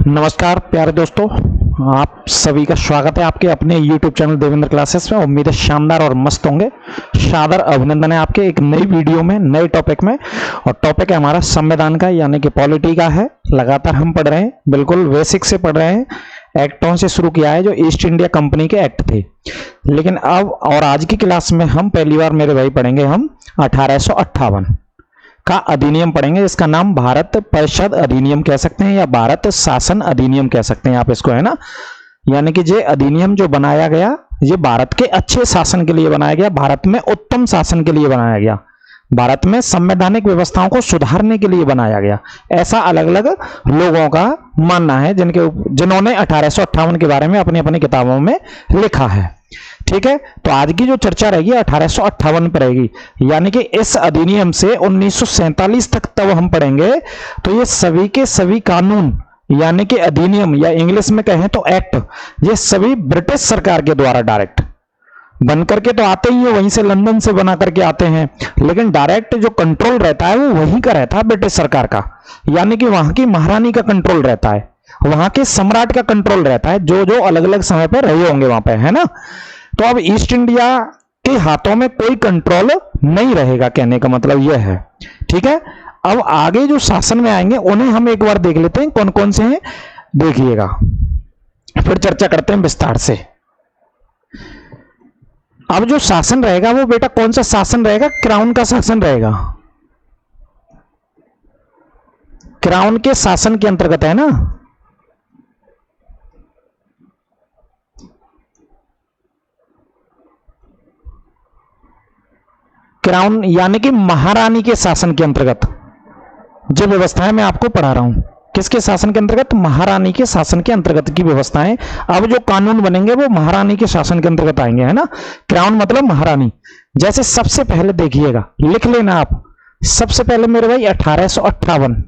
नमस्कार प्यारे दोस्तों, आप सभी का स्वागत है आपके अपने YouTube चैनल देवेंद्र क्लासेस में। उम्मीद है शानदार और मस्त होंगे। सादर अभिनंदन है आपके एक नई वीडियो में, नए टॉपिक में। और टॉपिक है हमारा संविधान का, यानी कि पॉलिटी का है। लगातार हम पढ़ रहे हैं, बिल्कुल बेसिक से पढ़ रहे हैं। एक्टों से शुरू किया है जो ईस्ट इंडिया कंपनी के एक्ट थे। लेकिन अब और आज की क्लास में हम पहली बार मेरे भाई पढ़ेंगे हम 1858 का अधिनियम पढ़ेंगे। इसका नाम भारत परिषद अधिनियम कह सकते हैं या भारत शासन अधिनियम कह सकते हैं आप इसको, है ना। यानी कि ये अधिनियम जो बनाया गया, ये भारत के अच्छे शासन के लिए बनाया गया, भारत में उत्तम शासन के लिए बनाया गया, भारत में संवैधानिक व्यवस्थाओं को सुधारने के लिए बनाया गया। ऐसा अलग अलग लोगों का मानना है जिन्होंने 1858 के बारे में अपनी अपनी किताबों में लिखा है। ठीक है, तो आज की जो चर्चा रहेगी 1858 पर रहेगी। यानी कि इस अधिनियम से 1947 तक तब हम पढ़ेंगे। तो ये सभी के सभी कानून, यानी कि अधिनियम या इंग्लिश में कहें तो एक्ट, ये सभी ब्रिटिश सरकार के द्वारा डायरेक्ट बन करके तो आते ही है, वहीं से लंदन से बना करके आते हैं। लेकिन डायरेक्ट जो कंट्रोल रहता है वो वहीं का रहता है, ब्रिटिश सरकार का। यानी कि वहां की महारानी का कंट्रोल रहता है, वहां के सम्राट का कंट्रोल रहता है, जो जो अलग अलग समय पर रहे होंगे वहां पे, है ना। तो अब ईस्ट इंडिया के हाथों में कोई कंट्रोल नहीं रहेगा, कहने का मतलब यह है। ठीक है, अब आगे जो शासन में आएंगे उन्हें हम एक बार देख लेते हैं, कौन कौन से हैं देखिएगा, फिर चर्चा करते हैं विस्तार से। अब जो शासन रहेगा वो बेटा कौन सा शासन रहेगा? क्राउन का शासन रहेगा। क्राउन के शासन के अंतर्गत है ना। क्राउन यानी कि महारानी के शासन के अंतर्गत जो व्यवस्थाएं मैं आपको पढ़ा रहा हूं, किसके शासन के अंतर्गत? महारानी के शासन के अंतर्गत की व्यवस्थाएं। अब जो कानून बनेंगे वो महारानी के शासन के अंतर्गत आएंगे, है ना। क्राउन मतलब महारानी। जैसे सबसे पहले देखिएगा, लिख लेना आप, सबसे पहले मेरे भाई 1858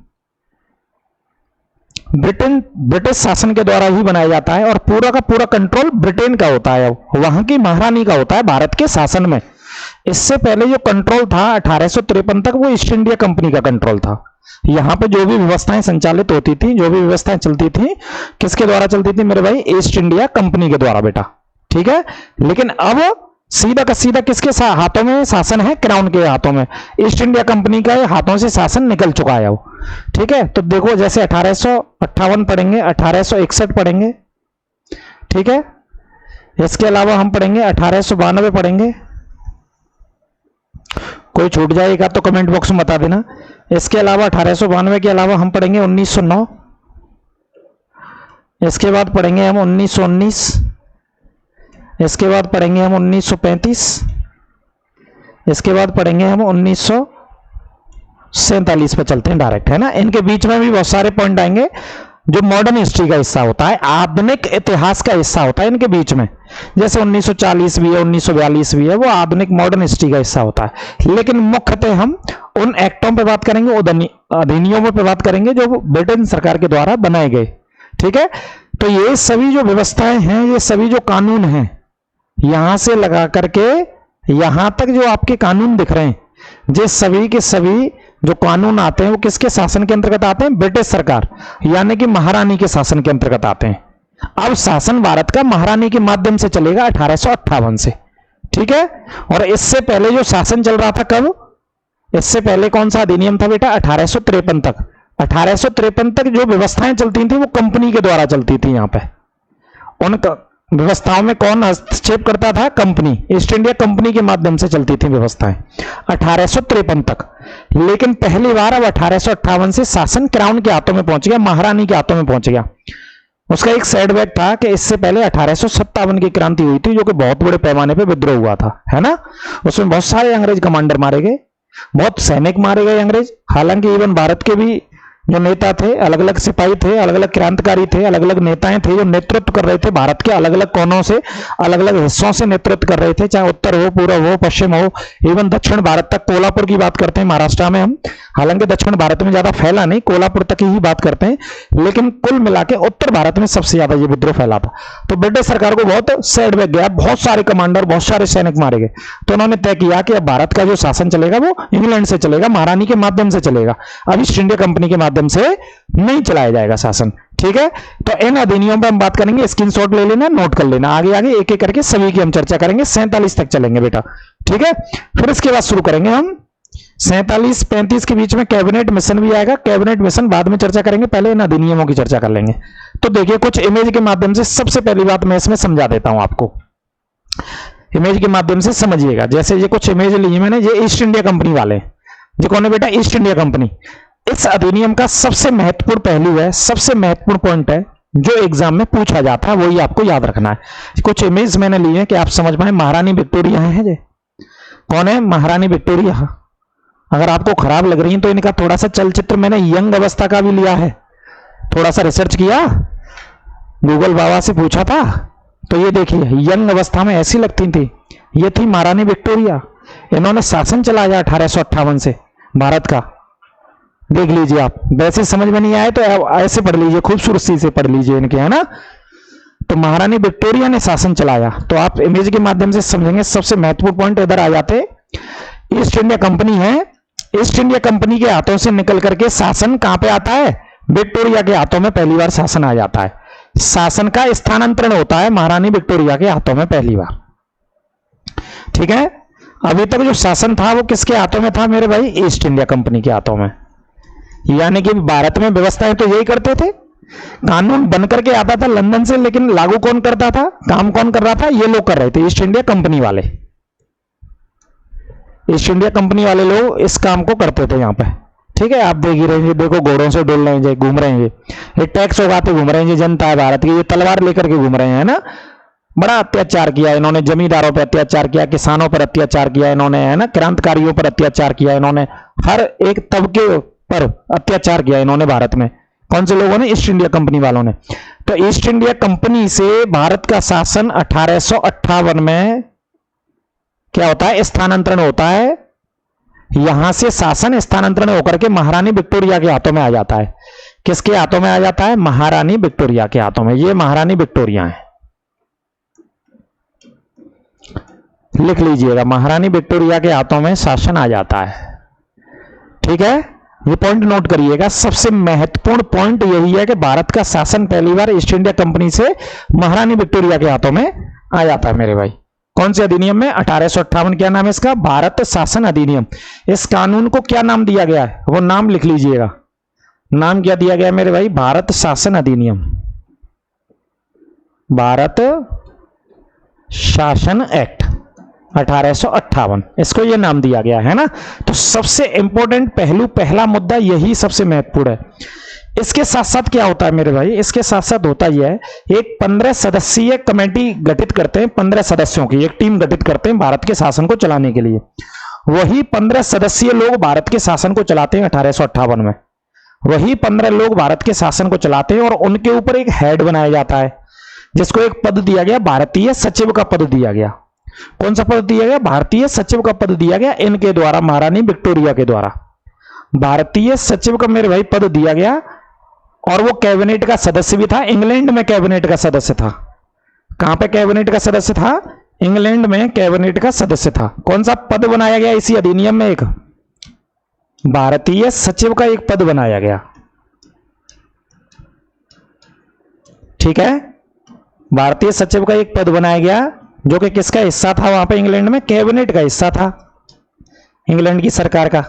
ब्रिटिश शासन के द्वारा ही बनाया जाता है और पूरा का पूरा कंट्रोल ब्रिटेन का होता है, वहां की महारानी का होता है भारत के शासन में। इससे पहले जो कंट्रोल था 1853 तक, वो ईस्ट इंडिया कंपनी का कंट्रोल था। यहां पे जो भी व्यवस्थाएं संचालित होती थी, जो भी व्यवस्थाएं चलती थी, किसके द्वारा चलती थी मेरे भाई? ईस्ट इंडिया कंपनी के द्वारा बेटा। ठीक है, लेकिन अब सीधा का सीधा किसके हाथों में शासन है? क्राउन के हाथों में। ईस्ट इंडिया कंपनी के हाथों से शासन निकल चुका है वो। ठीक है, तो देखो जैसे 1858 पढ़ेंगे, 1861 पढ़ेंगे। ठीक है, इसके अलावा हम पढ़ेंगे 1892 पढ़ेंगे। कोई छूट जाएगा तो कमेंट बॉक्स में बता देना। इसके अलावा 1892 के अलावा हम पढ़ेंगे 1909। इसके बाद पढ़ेंगे हम 1919। इसके बाद पढ़ेंगे हम 1935। इसके बाद पढ़ेंगे हम 1947 पे चलते हैं डायरेक्ट, है ना। इनके बीच में भी बहुत सारे पॉइंट आएंगे जो मॉडर्न हिस्ट्री का हिस्सा होता है, आधुनिक इतिहास का हिस्सा होता है इनके बीच में। जैसे 1940 भी है, 1942 भी है, वो आधुनिक मॉडर्न हिस्ट्री का हिस्सा होता है। लेकिन मुख्यतः हम उन एक्टों पे बात करेंगे, अधिनियमों पे बात करेंगे जो ब्रिटेन सरकार के द्वारा बनाए गए। ठीक है, तो ये सभी जो व्यवस्थाएं हैं, ये सभी जो कानून हैं, यहां से लगा करके यहां तक जो आपके कानून दिख रहे हैं, ये सभी के सभी जो कानून आते हैं वो किसके शासन के अंतर्गत आते हैं? ब्रिटिश सरकार यानी कि महारानी के शासन के अंतर्गत आते हैं। अब शासन भारत का महारानी के माध्यम से चलेगा 1858 से। ठीक है, और इससे पहले जो शासन चल रहा था कब? इससे पहले कौन सा अधिनियम था बेटा? 1853 तक। 1853 तक जो व्यवस्थाएं चलती थी वो कंपनी के द्वारा चलती थी। यहां पे उन व्यवस्थाओं में कौन हस्तक्षेप करता था? कंपनी, ईस्ट इंडिया कंपनी के माध्यम से चलती थी व्यवस्थाएं 1853 तक। लेकिन पहली बार अब 1858 से शासन क्राउन के हाथों में पहुंच गया, महारानी के हाथों में पहुंच गया। उसका एक सेटबैक था कि इससे पहले 1857 की क्रांति हुई थी, जो कि बहुत बड़े पैमाने पर विद्रोह हुआ था, है ना। उसमें बहुत सारे अंग्रेज कमांडर मारे गए, बहुत सैनिक मारे गए अंग्रेज। हालांकि इवन भारत के भी जो नेता थे, अलग अलग सिपाही थे, अलग अलग क्रांतिकारी थे, अलग अलग नेताएं थे जो नेतृत्व कर रहे थे, भारत के अलग अलग कोनों से, अलग अलग हिस्सों से नेतृत्व कर रहे थे, चाहे उत्तर हो, पूर्व हो, पश्चिम हो, इवन दक्षिण भारत तक। कोल्हापुर की बात करते हैं महाराष्ट्र में हम, हालांकि दक्षिण भारत में ज्यादा फैला नहीं, कोल्हापुर तक ही बात करते हैं, लेकिन कुल मिला के उत्तर भारत में सबसे ज्यादा ये विद्रोह फैला था। तो ब्रिटिश सरकार को बहुत सेटबैक गया, बहुत सारे कमांडर, बहुत सारे सैनिक मारे गए। तो उन्होंने तय किया कि अब भारत का जो शासन चलेगा वो इंग्लैंड से चलेगा, महारानी के माध्यम से चलेगा, अब ईस्ट इंडिया कंपनी के माध्यम से नहीं चलाया जाएगा शासन। ठीक है, तो इन अधिनियमों पर हम बात करेंगे, स्क्रीनशॉट ले लेना, नोट कर लेना, आगे आगे एक एक करके सभी की हम चर्चा करेंगे, 47 तक चलेंगे बेटा। ठीक है, फिर इसके बाद शुरू करेंगे हम 47 35 के बीच में कैबिनेट मिशन भी आएगा, कैबिनेट मिशन बाद में चर्चा करेंगे, पहले इन अधिनियमों की चर्चा कर लेंगे। तो देखिए कुछ इमेज के माध्यम से सबसे पहली बात मैं इसमें समझा देता हूं आपको, इमेज के माध्यम से समझिएगा। जैसे ये कुछ इमेज ली है मैंने, ये ईस्ट इंडिया कंपनी वाले, ये कौन है बेटा, ईस्ट इंडिया कंपनी। इस अधिनियम का सबसे महत्वपूर्ण पहलू है, सबसे महत्वपूर्ण पॉइंट है जो एग्जाम में पूछा जाता है, वही आपको याद रखना है। कुछ इमेज मैंने ली है कि आप समझ पाए। महारानी विक्टोरिया है ये, कौन है, महारानी विक्टोरिया। अगर आपको खराब लग रही है तो इनका थोड़ा सा चलचित्र मैंने यंग अवस्था का भी लिया है, थोड़ा सा रिसर्च किया, गूगल बाबा से पूछा था, तो ये देखिए यंग अवस्था में ऐसी लगती थी, ये थी महारानी विक्टोरिया। इन्होंने शासन चलाया 1858 से भारत का, देख लीजिए आप। वैसे समझ में नहीं आए तो ऐसे पढ़ लीजिए, खूबसूरती से पढ़ लीजिए इनके, है ना। तो महारानी विक्टोरिया ने शासन चलाया, तो आप इमेज के माध्यम से समझेंगे। सबसे महत्वपूर्ण पॉइंट इधर आ जाते, ईस्ट इंडिया कंपनी है, ईस्ट इंडिया कंपनी के हाथों से निकल करके शासन कहां पे आता है, विक्टोरिया के हाथों में पहली बार शासन आ जाता है। शासन का स्थानांतरण होता है महारानी विक्टोरिया के हाथों में पहली बार। ठीक है, अभी तक जो शासन था वो किसके हाथों में था मेरे भाई, ईस्ट इंडिया कंपनी के हाथों में। यानी कि भारत में व्यवस्थाएं तो यही करते थे, कानून बनकर के आता था लंदन से, लेकिन लागू कौन करता था, काम कौन कर रहा था, ये लोग कर रहे थे, ईस्ट इंडिया कंपनी वाले। ईस्ट इंडिया कंपनी वाले लोग इस काम को करते थे यहाँ पे। ठीक है, आप देख ही रहे हैं, देखो घोड़ों से डोल रहे हैं, घूम रहे हैं, ये टैक्स उगाते घूम रहे हैं, जनता है भारत की, ये तलवार लेकर के घूम रहे हैं, ना। बड़ा अत्याचार किया इन्होंने, जमींदारों पर अत्याचार किया, किसानों पर अत्याचार किया इन्होंने, है ना, क्रांतिकारियों पर अत्याचार किया इन्होंने, हर एक तबके पर अत्याचार किया इन्होंने भारत में। कौन से लोगों ने, ईस्ट इंडिया कंपनी वालों ने। तो ईस्ट इंडिया कंपनी से भारत का शासन 1858 में क्या होता है, स्थानांतरण होता है। यहां से शासन स्थानांतरण होकर के महारानी विक्टोरिया के हाथों में आ जाता है। किसके हाथों में आ जाता है, महारानी विक्टोरिया के हाथों में। ये महारानी विक्टोरिया है, लिख लीजिएगा, महारानी विक्टोरिया के हाथों में शासन आ जाता है। ठीक है, ये पॉइंट नोट करिएगा। सबसे महत्वपूर्ण पॉइंट यही है कि भारत का शासन पहली बार ईस्ट इंडिया कंपनी से महारानी विक्टोरिया के हाथों में आ जाता है मेरे भाई। कौन से अधिनियम में, 1858। क्या नाम है इसका, भारत शासन अधिनियम। इस कानून को क्या नाम दिया गया है, वो नाम लिख लीजिएगा। नाम क्या दिया गया मेरे भाई, भारत शासन अधिनियम, भारत शासन एक्ट 1858, इसको ये नाम दिया गया है ना। तो सबसे इंपॉर्टेंट पहलू, पहला मुद्दा यही सबसे महत्वपूर्ण है। इसके साथ साथ क्या होता है मेरे भाई, इसके साथ साथ होता यह है, एक 15 सदस्यीय कमेटी गठित करते हैं, 15 सदस्यों की एक टीम गठित करते हैं भारत के शासन को चलाने के लिए। वही 15 सदस्यीय लोग भारत के शासन को चलाते हैं 1858 में। वही 15 लोग भारत के शासन को चलाते हैं और उनके ऊपर एक हेड बनाया जाता है, जिसको एक पद दिया गया, भारतीय सचिव का पद दिया गया। कौन सा पद दिया गया, भारतीय सचिव का पद दिया गया इनके द्वारा, महारानी विक्टोरिया के द्वारा। भारतीय सचिव का मेरे भाई पद दिया गया, और वो कैबिनेट का सदस्य भी था। इंग्लैंड में कैबिनेट का सदस्य था। कहां पे कैबिनेट का सदस्य था, इंग्लैंड में कैबिनेट का सदस्य था। कौन सा पद बनाया गया इसी अधिनियम में, एक भारतीय सचिव का एक पद बनाया गया। ठीक है, भारतीय सचिव का एक पद बनाया गया, जो कि किसका हिस्सा था वहां पे, इंग्लैंड में कैबिनेट का हिस्सा था, इंग्लैंड की सरकार का।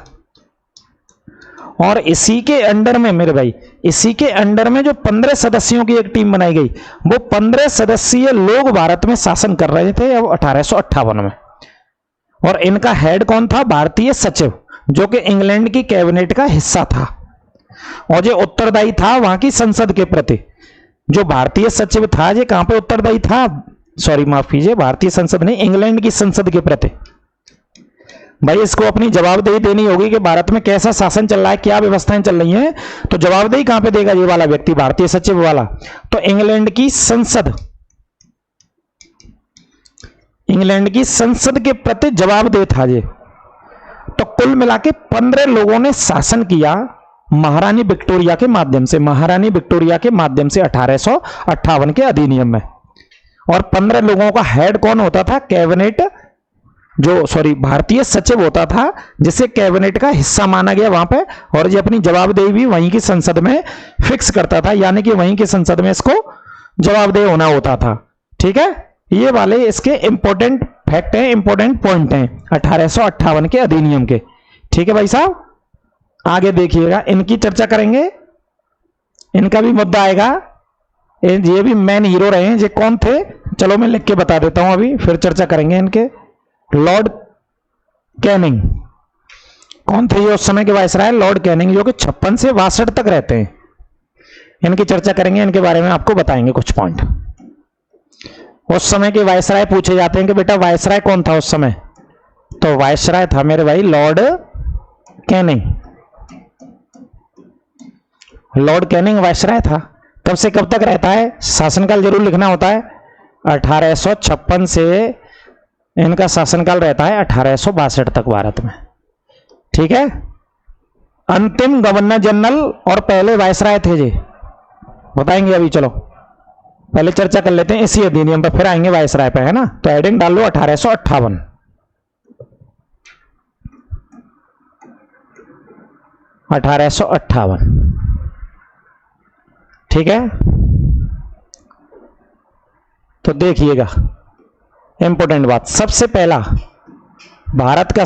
और इसी के अंडर में मेरे भाई, इसी के अंडर में जो 15 सदस्यों की एक टीम बनाई गई, वो 15 सदस्यीय लोग भारत में शासन कर रहे थे अब 1858 में। और इनका हेड कौन था, भारतीय सचिव, जो कि इंग्लैंड की कैबिनेट का हिस्सा था और जो उत्तरदायी था वहां की संसद के प्रति। जो भारतीय सचिव था, ये कहां पे उत्तरदायी था, सॉरी माफ कीजिए, भारतीय संसद नहीं, इंग्लैंड की संसद के प्रति। भाई इसको अपनी जवाबदेही देनी होगी कि भारत में कैसा शासन चल रहा है, क्या व्यवस्थाएं चल रही हैं। तो जवाबदेही कहां पे देगा ये वाला व्यक्ति, भारतीय सचिव वाला, तो इंग्लैंड की संसद, इंग्लैंड की संसद के प्रति जवाबदेह था ये। तो कुल मिला के 15 लोगों ने शासन किया महारानी विक्टोरिया के माध्यम से, महारानी विक्टोरिया के माध्यम से 1858 के अधिनियम में। और 15 लोगों का हेड कौन होता था, कैबिनेट जो सॉरी भारतीय सचिव होता था, जिसे कैबिनेट का हिस्सा माना गया वहां पे, और ये अपनी जवाबदेही भी वहीं की संसद में फिक्स करता था, यानी कि वहीं की संसद में इसको जवाबदेह होना होता था। ठीक है, ये वाले इसके इंपॉर्टेंट फैक्ट हैं, इंपॉर्टेंट पॉइंट हैं 1858 के अधिनियम के। ठीक है भाई साहब, आगे देखिएगा, इनकी चर्चा करेंगे, इनका भी मुद्दा आएगा। ये भी मैन हीरो रहे हैं। ये कौन थे, चलो मैं लिख के बता देता हूं, अभी फिर चर्चा करेंगे इनके। लॉर्ड कैनिंग कौन थे, ये उस समय के वायसराय लॉर्ड कैनिंग, जो कि 56 से 62 तक रहते हैं। इनकी चर्चा करेंगे, इनके बारे में आपको बताएंगे कुछ पॉइंट। उस समय के वायसराय पूछे जाते हैं कि बेटा वायसराय कौन था उस समय, तो वायसराय था मेरे भाई Lord Canning. Lord Canning viceroy था। कब से कब तक रहता है, शासनकाल जरूर लिखना होता है। 1856 से इनका शासनकाल रहता है 1862 तक भारत में। ठीक है, अंतिम गवर्नर जनरल और पहले वायसराय थे जी, बताएंगे अभी। चलो पहले चर्चा कर लेते हैं इसी अधिनियम पर, फिर आएंगे वायसराय पे, है ना। तो हेडिंग डाल लो 1858। 1858, ठीक है। तो देखिएगा इंपॉर्टेंट बात, सबसे पहला भारत का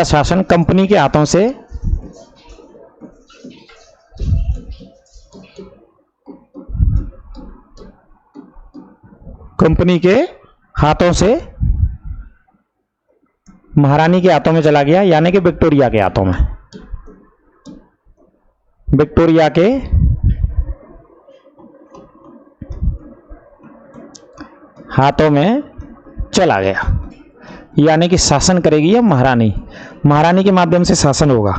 शासन कंपनी के हाथों से महारानी के हाथों में चला गया, यानी कि विक्टोरिया के हाथों में। विक्टोरिया के हाथों में चला गया, यानी कि शासन करेगी अब महारानी। महारानी के माध्यम से शासन होगा।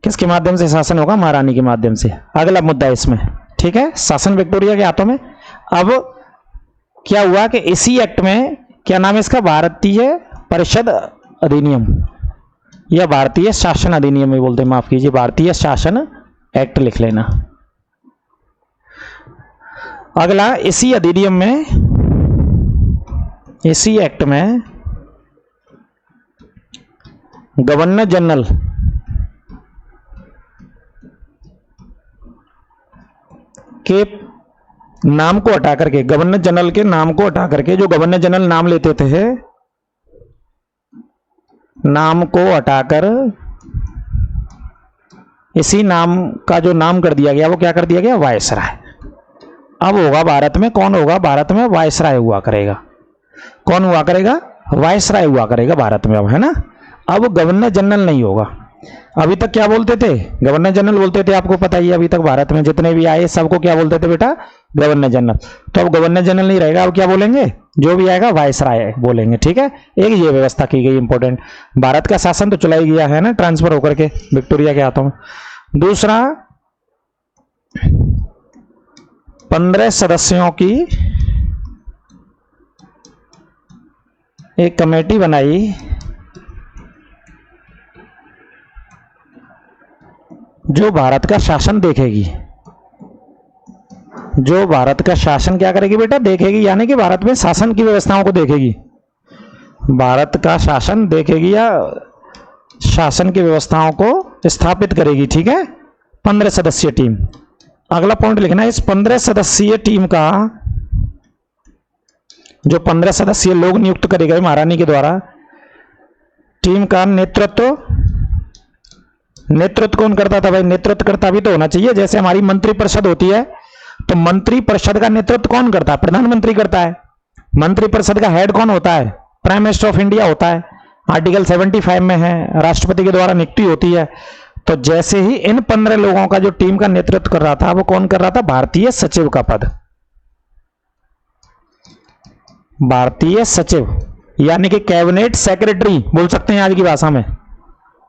किसके माध्यम से शासन होगा, महारानी के माध्यम से। अगला मुद्दा इसमें, ठीक है, शासन विक्टोरिया के हाथों में। अब क्या हुआ कि इसी एक्ट में, क्या नाम है इसका, भारतीय परिषद अधिनियम या भारतीय शासन अधिनियम में बोलते हैं, माफ कीजिए, भारतीय शासन एक्ट लिख लेना। अगला इसी अधिनियम में, इसी एक्ट में गवर्नर जनरल के नाम को हटा करके, गवर्नर जनरल के नाम को हटा करके, जो गवर्नर जनरल नाम लेते थे, नाम को हटाकर इसी नाम का जो नाम कर दिया गया, वो क्या कर दिया गया, वायसराय। अब होगा भारत में, कौन होगा भारत में, वायसराय हुआ करेगा। कौन हुआ करेगा, वायसराय हुआ करेगा भारत में अब, है ना। अब गवर्नर जनरल नहीं होगा। अभी तक क्या बोलते थे, गवर्नर जनरल बोलते थे, आपको पता ही है। अभी तक भारत में जितने भी आए सबको क्या बोलते थे बेटा, गवर्नर जनरल। तो अब गवर्नर जनरल नहीं रहेगा, अब क्या बोलेंगे, जो भी आएगा वायसराय बोलेंगे। ठीक है, एक ये व्यवस्था की गई इंपॉर्टेंट। भारत का शासन तो चला ही गया है ना, ट्रांसफर होकर के विक्टोरिया के हाथों में। दूसरा, 15 सदस्यों की एक कमेटी बनाई, जो भारत का शासन देखेगी। जो भारत का शासन क्या करेगी बेटा, देखेगी, यानी कि भारत में शासन की व्यवस्थाओं को देखेगी। भारत का शासन देखेगी या शासन की व्यवस्थाओं को स्थापित करेगी। ठीक है, 15 सदस्यीय टीम। अगला पॉइंट लिखना है, इस 15 सदस्यीय टीम का, जो 15 सदस्यीय लोग नियुक्त करे गए महारानी के द्वारा, टीम का नेतृत्व कौन करता था भाई, नेतृत्वकर्ता भी तो होना चाहिए। जैसे हमारी मंत्रिपरिषद होती है, तो मंत्रिपरिषद का नेतृत्व कौन करता है, प्रधानमंत्री करता है। मंत्रिपरिषद का हेड कौन होता है, प्राइम मिनिस्टर ऑफ इंडिया होता है। आर्टिकल 75 में है, राष्ट्रपति के द्वारा नियुक्ति होती है। तो जैसे ही इन 15 लोगों का जो टीम का नेतृत्व कर रहा था, वो कौन कर रहा था, भारतीय सचिव का पद। भारतीय सचिव यानी कि कैबिनेट सेक्रेटरी बोल सकते हैं आज की भाषा में,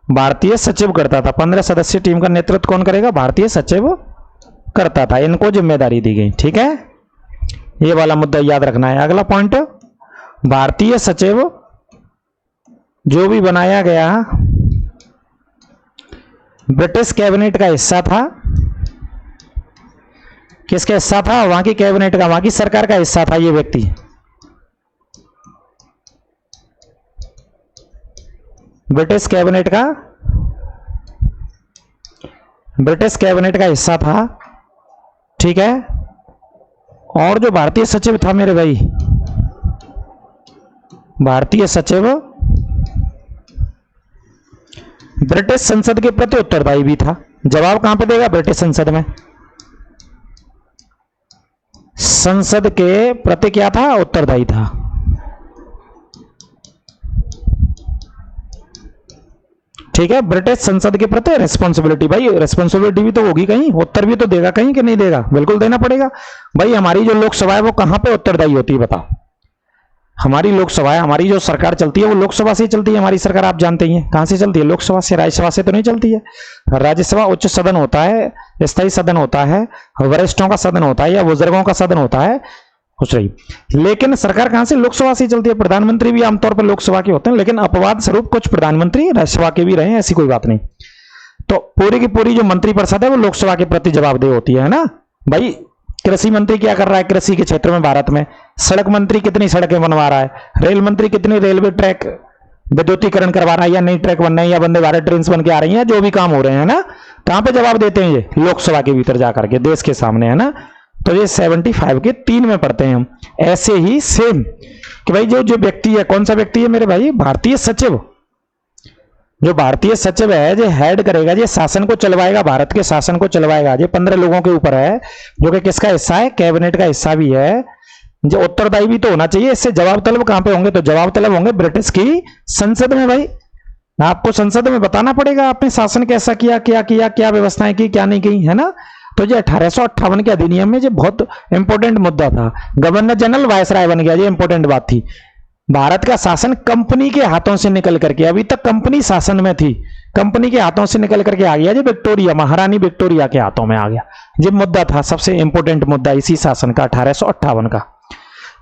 भारतीय सचिव करता था। 15 सदस्यीय टीम का नेतृत्व कौन करेगा, भारतीय सचिव करता था। इनको जिम्मेदारी दी गई। ठीक है, ये वाला मुद्दा याद रखना है। अगला पॉइंट, भारतीय सचिव जो भी बनाया गया ब्रिटिश कैबिनेट का हिस्सा था, किसका हिस्सा था? वहां की कैबिनेट का, वहां की सरकार का हिस्सा था ये व्यक्ति। ब्रिटिश कैबिनेट का, ब्रिटिश कैबिनेट का हिस्सा था, ठीक है। और जो भारतीय सचिव था मेरे भाई, भारतीय सचिव ब्रिटिश संसद के प्रति उत्तरदायी भी था। जवाब कहां पे देगा? ब्रिटिश संसद में। संसद के प्रति क्या था? उत्तरदायी था। ठीक है, ब्रिटिश संसद के प्रति रिस्पॉन्सिबिलिटी। भाई रिस्पॉन्सिबिलिटी भी तो होगी कहीं, उत्तर भी तो देगा कहीं कि नहीं देगा? बिल्कुल देना पड़ेगा। भाई हमारी जो लोकसभा है वो कहां पे उत्तरदायी होती है बताओ? हमारी लोकसभा है, हमारी जो सरकार चलती है वो लोकसभा से ही चलती है। हमारी सरकार आप जानते ही हैं कहां से चलती है? लोकसभा से, राज्यसभा से तो नहीं चलती है। राज्यसभा उच्च सदन होता है, स्थायी सदन होता है, वरिष्ठों का सदन होता है या बुजुर्गों का सदन होता है, कुछ नहीं। लेकिन सरकार कहां से? लोकसभा से चलती है। प्रधानमंत्री भी आमतौर पर लोकसभा के होते हैं, लेकिन अपवाद स्वरूप कुछ प्रधानमंत्री राज्यसभा के भी रहे हैं, ऐसी कोई बात नहीं। तो पूरी की पूरी जो मंत्रिपरिषद है वो लोकसभा के प्रति जवाबदेह होती है ना। भाई कृषि मंत्री क्या कर रहा है कृषि के क्षेत्र में भारत में? सड़क मंत्री कितनी सड़कें बनवा रहा है? रेल मंत्री कितनी रेलवे ट्रैक विद्युतीकरण करवा रहा है या नई ट्रैक बन रही है या वंदे भारत ट्रेन बन के आ रही है, जो भी काम हो रहे हैं ना, कहां पे जवाब देते हैं? ये लोकसभा के भीतर जाकर के, देश के सामने, है ना। तो ये 75 के 3 में पढ़ते हैं हम। ऐसे ही सेम कि भाई जो व्यक्ति है, कौन सा व्यक्ति है मेरे भाई? भारतीय सचिव। जो भारतीय सचिव है, जो हेड करेगा, ये शासन को चलवाएगा, भारत के शासन को चलवाएगा। ये 15 लोगों के ऊपर है, जो कि किसका हिस्सा है? कैबिनेट का हिस्सा भी है। जो उत्तरदायी भी तो होना चाहिए। इससे जवाब तलब कहां पे होंगे? तो जवाब तलब होंगे ब्रिटिश की संसद में। भाई आपको संसद में बताना पड़ेगा आपने शासन कैसा किया, क्या किया, क्या व्यवस्थाएं की, क्या नहीं की, है ना। तो ये 1858 के अधिनियम में ये बहुत इंपॉर्टेंट मुद्दा था। गवर्नर जनरल वायसराय बन गया, ये इंपॉर्टेंट बात थी। भारत का शासन कंपनी के हाथों से निकल करके, अभी तक कंपनी शासन में थी, कंपनी के हाथों से निकल करके आ गया, ये विक्टोरिया, महारानी विक्टोरिया के हाथों में आ गया। ये मुद्दा था सबसे इंपॉर्टेंट मुद्दा इसी शासन का, 1858 का।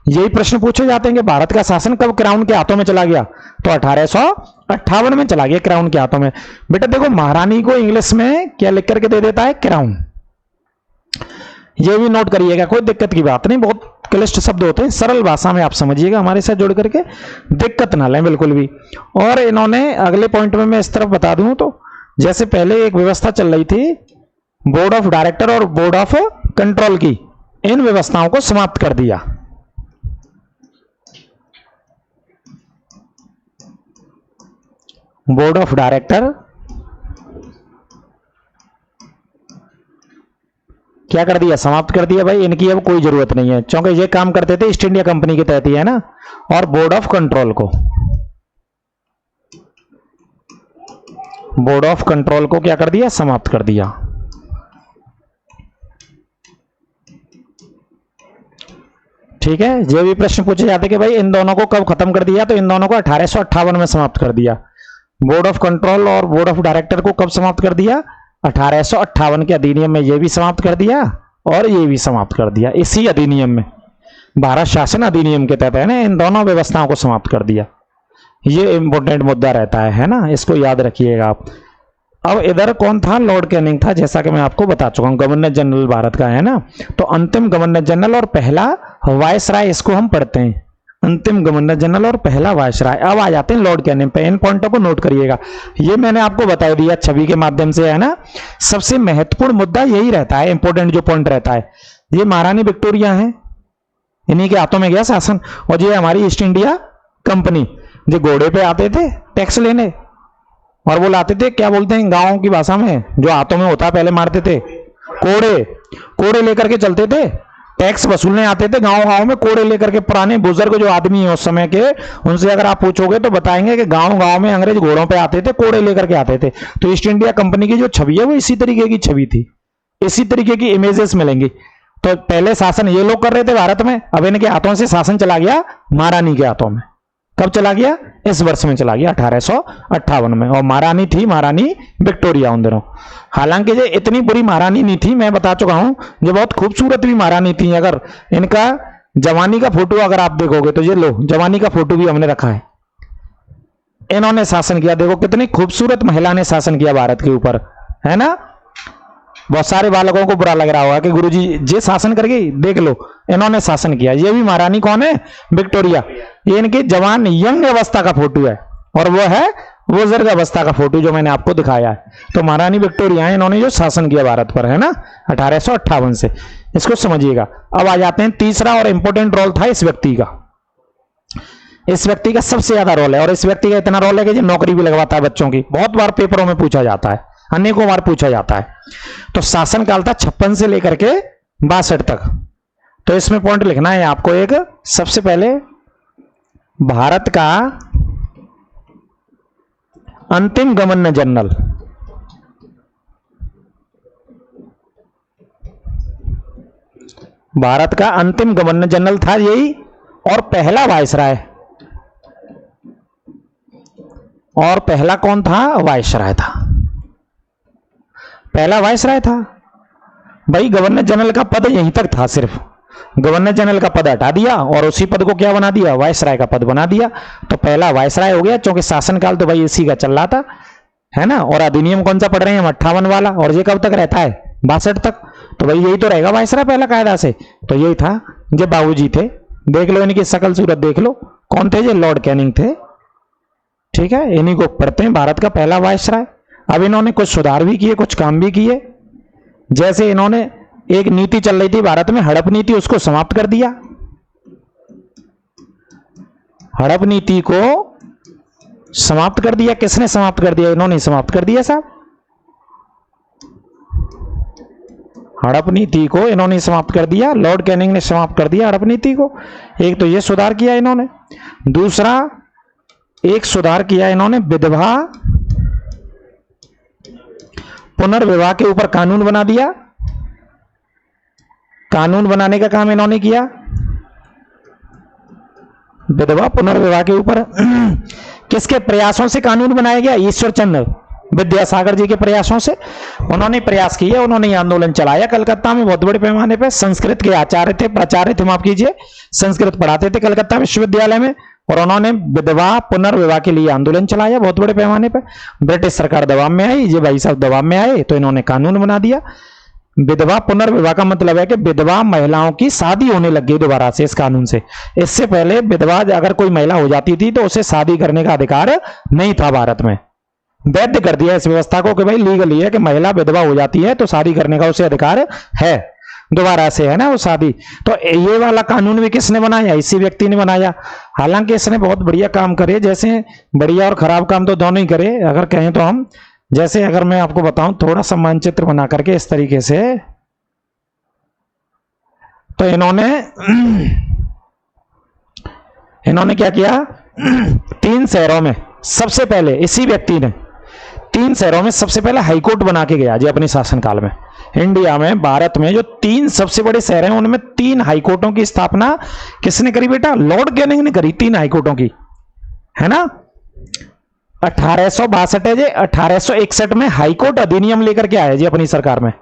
यही प्रश्न पूछे जाते हैं कि भारत का शासन कब क्राउन के हाथों में चला गया? तो 1858 में चला गया क्राउन के हाथों में। बेटा देखो, महारानी को इंग्लिश में क्या लिख करके दे देता है? क्राउन। ये भी नोट करिएगा, कोई दिक्कत की बात नहीं। बहुत क्लिष्ट शब्द होते हैं, सरल भाषा में आप समझिएगा, हमारे साथ जुड़ करके दिक्कत ना लें बिल्कुल भी। और इन्होंने अगले पॉइंट में मैं इस तरफ बता दूं तो, जैसे पहले एक व्यवस्था चल रही थी बोर्ड ऑफ डायरेक्टर और बोर्ड ऑफ कंट्रोल की, इन व्यवस्थाओं को समाप्त कर दिया। बोर्ड ऑफ डायरेक्टर क्या कर दिया? समाप्त कर दिया। भाई इनकी अब कोई जरूरत नहीं है, क्योंकि ये काम करते थे ईस्ट इंडिया कंपनी के तहत ही, है ना। और बोर्ड ऑफ कंट्रोल को, बोर्ड ऑफ कंट्रोल को क्या कर दिया? समाप्त कर दिया। ठीक है, ये भी प्रश्न पूछे जाते कि भाई इन दोनों को कब खत्म कर दिया? तो इन दोनों को 1858 में समाप्त कर दिया। बोर्ड ऑफ कंट्रोल और बोर्ड ऑफ डायरेक्टर को कब समाप्त कर दिया? 1858 के अधिनियम में। ये भी समाप्त कर दिया और ये भी समाप्त कर दिया इसी अधिनियम में, भारत शासन अधिनियम के तहत, है ना। इन दोनों व्यवस्थाओं को समाप्त कर दिया। ये इंपॉर्टेंट मुद्दा रहता है ना, इसको याद रखिएगा आप। अब इधर कौन था? लॉर्ड कैनिंग था, जैसा कि मैं आपको बता चुका हूं, गवर्नर जनरल भारत का, है ना। तो अंतिम गवर्नर जनरल और पहला वायसराय, इसको हम पढ़ते हैं। अंतिम गवर्नर जनरल और पहला वायसराय। अब आ जाते हैं लॉर्ड कैनिंग पे। इन पॉइंटों को नोट करिएगा, ये मैंने आपको बता दिया छवि के माध्यम से, है ना। सबसे महत्वपूर्ण मुद्दा यही रहता है, इंपॉर्टेंट जो पॉइंट रहता है। ये महारानी विक्टोरिया है, इन्हीं के हाथों में गया शासन। और ये हमारी ईस्ट इंडिया कंपनी, जो घोड़े पे आते थे टैक्स लेने, और वो लाते थे, क्या बोलते हैं गांव की भाषा में, जो हाथों में होता पहले मारते थे, कोड़े। कोड़े लेकर के चलते थे, टैक्स वसूलने आते थे गांव गांव में कोड़े लेकर के। पुराने बुजुर्ग जो आदमी है उस समय के, उनसे अगर आप पूछोगे तो बताएंगे कि गांव गांव में अंग्रेज घोड़ों पे आते थे, कोड़े लेकर के आते थे। तो ईस्ट इंडिया कंपनी की जो छवि है वो इसी तरीके की छवि थी, इसी तरीके की इमेजेस मिलेंगी। तो पहले शासन ये लोग कर रहे थे भारत में, अब इनके हाथों से शासन चला गया महारानी के हाथों में। कब चला गया? इस वर्ष में चला गया, 1858 में। और महारानी थी महारानी विक्टोरिया उन दिनों। हालांकि ये इतनी बुरी महारानी नहीं थी, मैं बता चुका हूं, जो बहुत खूबसूरत भी महारानी थी। अगर इनका जवानी का फोटो अगर आप देखोगे तो ये लो, जवानी का फोटो भी हमने रखा है। इन्होंने शासन किया, देखो कितनी खूबसूरत महिला ने शासन किया भारत के ऊपर, है ना। बहुत सारे बालकों को बुरा लग रहा होगा कि गुरुजी ये शासन कर गई, देख लो इन्होंने शासन किया। ये भी महारानी कौन है? विक्टोरिया। ये इनकी जवान यंग अवस्था का फोटो है और वो है बुजुर्ग अवस्था का फोटो जो मैंने आपको दिखाया है। तो महारानी विक्टोरिया है, इन्होंने जो शासन किया भारत पर, है ना, 1858 से। इसको समझिएगा। अब आ जाते हैं तीसरा और इंपॉर्टेंट रोल था इस व्यक्ति का। इस व्यक्ति का सबसे ज्यादा रोल है और इस व्यक्ति का इतना रोल है कि जो नौकरी भी लगवाता है बच्चों की, बहुत बार पेपरों में पूछा जाता है, अनेकों बार पूछा जाता है। तो शासन काल था 56 से लेकर के 62 तक। तो इसमें पॉइंट लिखना है आपको एक, सबसे पहले भारत का अंतिम गवर्नर जनरल, भारत का अंतिम गवर्नर जनरल था यही, और पहला वायसराय। और पहला कौन था? वायसराय था, पहला वायसराय था। भाई गवर्नर जनरल का पद यहीं तक था, सिर्फ गवर्नर जनरल का पद हटा दिया और उसी पद को क्या बना दिया? वायसराय का पद बना दिया। तो पहला वायसराय हो गया, क्योंकि शासनकाल तो भाई इसी का चल रहा था, है ना। और अधिनियम कौन सा पढ़ रहे हैं हम? 58 वाला। और ये कब तक रहता है? 62 तक। तो भाई यही तो रहेगा वायसराय पहला कायदा से। तो यही था। जब बाबूजी थे, देख लो इनकी शकल सूरत देख लो, कौन थे? ये लॉर्ड कैनिंग थे, ठीक है। इन्हीं को पढ़ते हैं भारत का पहला वायसराय। अब इन्होंने कुछ सुधार भी किए, कुछ काम भी किए। जैसे इन्होंने एक नीति चल रही थी भारत में, हड़प नीति, उसको समाप्त कर दिया। हड़प नीति को समाप्त कर दिया। किसने समाप्त कर दिया? इन्होंने समाप्त कर दिया साहब। हड़प नीति को इन्होंने समाप्त कर दिया, लॉर्ड कैनिंग ने समाप्त कर दिया हड़प नीति को। एक तो ये सुधार किया इन्होंने। दूसरा एक सुधार किया इन्होंने, विधवा पुनर्विवाह के ऊपर कानून बना दिया। कानून बनाने का काम इन्होंने किया विधवा पुनर्विवाह के ऊपर। किसके प्रयासों से कानून बनाया गया? ईश्वर चंद्र विद्यासागर जी के प्रयासों से। उन्होंने प्रयास किए, उन्होंने ये आंदोलन चलाया कलकत्ता में बहुत बड़े पैमाने पर। संस्कृत के आचार्य थे, प्राचार्य थे, माफ कीजिए, संस्कृत पढ़ाते थे कलकत्ता विश्वविद्यालय में। और उन्होंने विधवा पुनर्विवाह के लिए आंदोलन चलाया बहुत बड़े पैमाने पर। ब्रिटिश सरकार दबाव में आई, ये भाई साहब दबाव में आए, तो इन्होंने कानून बना दिया। विधवा पुनर्विवाह का मतलब है कि विधवा महिलाओं की शादी होने लग गई दोबारा से इस कानून से। इससे पहले विधवा अगर कोई महिला हो जाती थी तो उसे शादी करने का अधिकार नहीं था भारत में। वैध कर दिया इस व्यवस्था को कि भाई लीगली है कि महिला विधवा हो जाती है तो शादी करने का उसे अधिकार है दोबारा से, है ना, वो शादी। तो ये वाला कानून भी किसने बनाया? इसी व्यक्ति ने बनाया। हालांकि इसने बहुत बढ़िया काम करे, जैसे बढ़िया और खराब काम तो दोनों ही करे अगर कहें तो हम। जैसे अगर मैं आपको बताऊं थोड़ा सा मानचित्र बना करके इस तरीके से, तो इन्होंने क्या किया? 3 शहरों में सबसे पहले इसी व्यक्ति ने 3 शहरों में सबसे पहले हाईकोर्ट बना के गया जी अपने शासनकाल में। इंडिया में, भारत में जो 3 सबसे बड़े शहर हैं उनमें 3 हाईकोर्टों की स्थापना किसने करी बेटा? लॉर्ड कैनिंग ने करी, 3 हाईकोर्टों की, है ना। 1862 है जी। 1861 में हाईकोर्ट अधिनियम लेकर के आया जी अपनी सरकार में।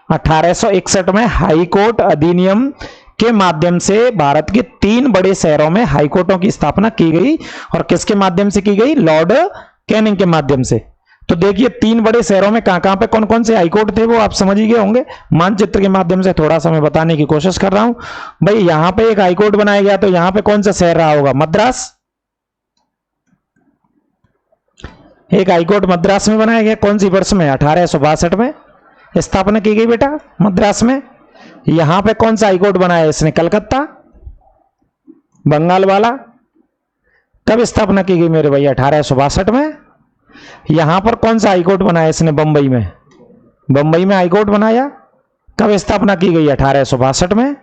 1861 में हाईकोर्ट अधिनियम के माध्यम से भारत के 3 बड़े शहरों में हाईकोर्टों की स्थापना की गई। और किसके माध्यम से की गई? लॉर्ड कैनिंग के माध्यम से। तो देखिए 3 बड़े शहरों में कहां पे कौन कौन से हाईकोर्ट थे वो आप समझ ही गए होंगे। मानचित्र के माध्यम से थोड़ा सा मैं बताने की कोशिश कर रहा हूं। भाई यहां पे एक हाईकोर्ट बनाया गया, तो यहां पे कौन सा शहर रहा होगा? मद्रास। एक हाईकोर्ट मद्रास में बनाया गया। कौन सी वर्ष में? 1862 में स्थापना की गई बेटा मद्रास में। यहां पे कौन सा हाईकोर्ट बनाया इसने? कलकत्ता, बंगाल वाला। कब स्थापना की गई मेरे भाई? 1862 में। यहां पर कौन सा हाईकोर्ट बनाया इसने? बंबई में। बंबई में हाईकोर्ट बनाया। कब स्थापना की गई? 1862 में।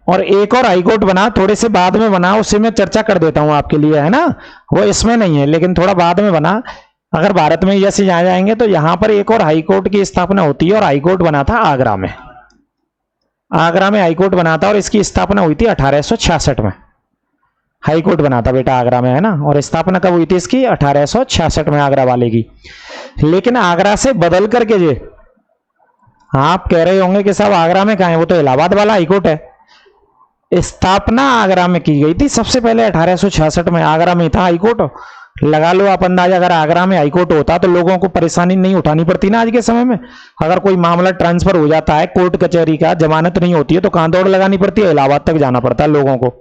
और एक और हाईकोर्ट बना, थोड़े से बाद में बना, उससे मैं चर्चा कर देता हूं आपके लिए, है ना, वो इसमें नहीं है लेकिन थोड़ा बाद में बना। अगर भारत में जैसे यहाँ जाएंगे तो यहां पर एक और हाईकोर्ट की स्थापना होती है और हाईकोर्ट बना था आगरा में। आगरा में हाईकोर्ट बना था और इसकी स्थापना हुई थी 1866 में। हाईकोर्ट बना था बेटा आगरा में, है ना। और स्थापना कब हुई थी इसकी? 1866 में आगरा वाले की। लेकिन आगरा से बदल करके जे आप कह रहे होंगे कि साहब आगरा में कहां है? वो तो इलाहाबाद वाला हाईकोर्ट है। स्थापना आगरा में की गई थी सबसे पहले 1866 में, आगरा में था हाईकोर्ट। लगा लो आप अंदाजा, अगर आगरा में हाईकोर्ट होता तो लोगों को परेशानी नहीं उठानी पड़ती ना आज के समय में। अगर कोई मामला ट्रांसफर हो जाता है कोर्ट कचहरी का, जमानत नहीं होती है तो कहां दौड़ लगानी पड़ती है, इलाहाबाद तक जाना पड़ता है लोगों को,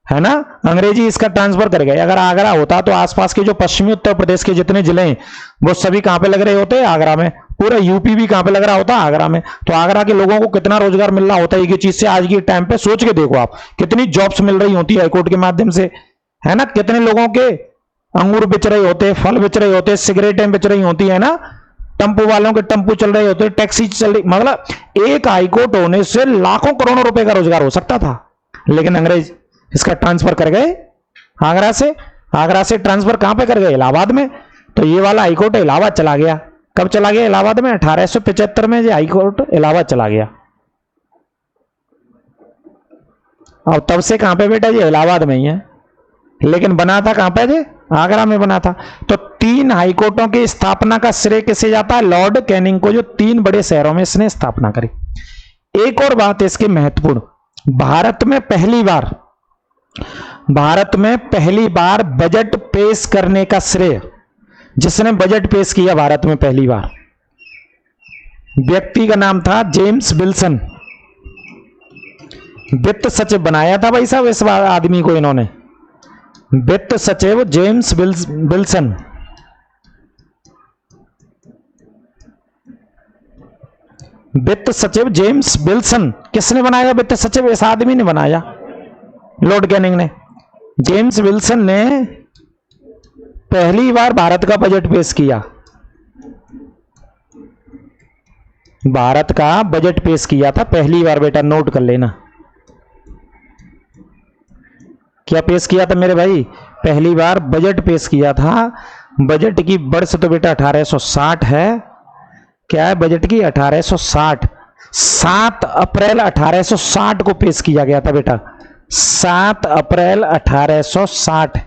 है ना। अंग्रेजी इसका ट्रांसफर कर गए। अगर आगरा होता तो आसपास के जो पश्चिमी उत्तर प्रदेश के जितने जिले हैं वो सभी कहां पे लग रहे होते, आगरा में। पूरा यूपी भी कहां पे लग रहा होता, आगरा में। तो आगरा के लोगों को कितना रोजगार मिल रहा होता है एक चीज से। आज के टाइम पे सोच के देखो आप, कितनी जॉब्स मिल रही होती है हाईकोर्ट के माध्यम से, है ना। कितने लोगों के अंगूर बेच रहे होते, फल बेच रहे होते, सिगरेटें बेच रही होती है ना, टेम्पो वालों के टेम्पो चल रहे होते, टैक्सी चल रही, मतलब एक हाईकोर्ट होने से लाखों करोड़ों रुपए का रोजगार हो सकता था। लेकिन अंग्रेज इसका ट्रांसफर कर गए आगरा से। आगरा से ट्रांसफर कहां पे कर गए, इलाहाबाद में। तो ये वाला हाईकोर्ट इलाहाबाद चला गया। कब चला गया इलाहाबाद में, 1875 में ये हाईकोर्ट इलाहाबाद चला गया। और तब से कहां पे बेटा, ये इलाहाबाद में ही है। लेकिन बना था कहां पे, ये आगरा में बना था। तो 3 हाईकोर्टों की स्थापना का श्रेय किसे जाता है, लॉर्ड कैनिंग को, जो 3 बड़े शहरों में इसने स्थापना करी। एक और बात इसकी महत्वपूर्ण, भारत में पहली बार बजट पेश करने का श्रेय जिसने बजट पेश किया भारत में पहली बार, व्यक्ति का नाम था जेम्स विल्सन। वित्त सचिव बनाया था भाई साहब इस आदमी को इन्होंने, वित्त सचिव जेम्स विल्सन। वित्त सचिव जेम्स विल्सन किसने बनाया, वित्त सचिव इस आदमी ने बनाया, लॉर्ड कैनिंग ने। जेम्स विल्सन ने पहली बार भारत का बजट पेश किया, भारत का बजट पेश किया था पहली बार, बेटा नोट कर लेना। क्या पेश किया था मेरे भाई, पहली बार बजट पेश किया था। बजट की वर्ष तो बेटा 1860 है। क्या है बजट की, 1860। 7 अप्रैल 1860 को पेश किया गया था बेटा। 7 अप्रैल 1860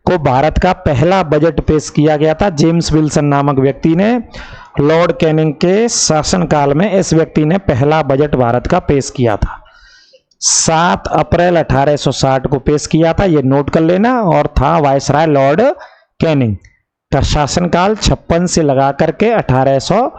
को भारत का पहला बजट पेश किया गया था। जेम्स विल्सन नामक व्यक्ति ने, लॉर्ड कैनिंग के शासनकाल में इस व्यक्ति ने पहला बजट भारत का पेश किया था। 7 अप्रैल 1860 को पेश किया था, ये नोट कर लेना। और था वायसराय लॉर्ड कैनिंग का शासनकाल 56 से लगा करके 1860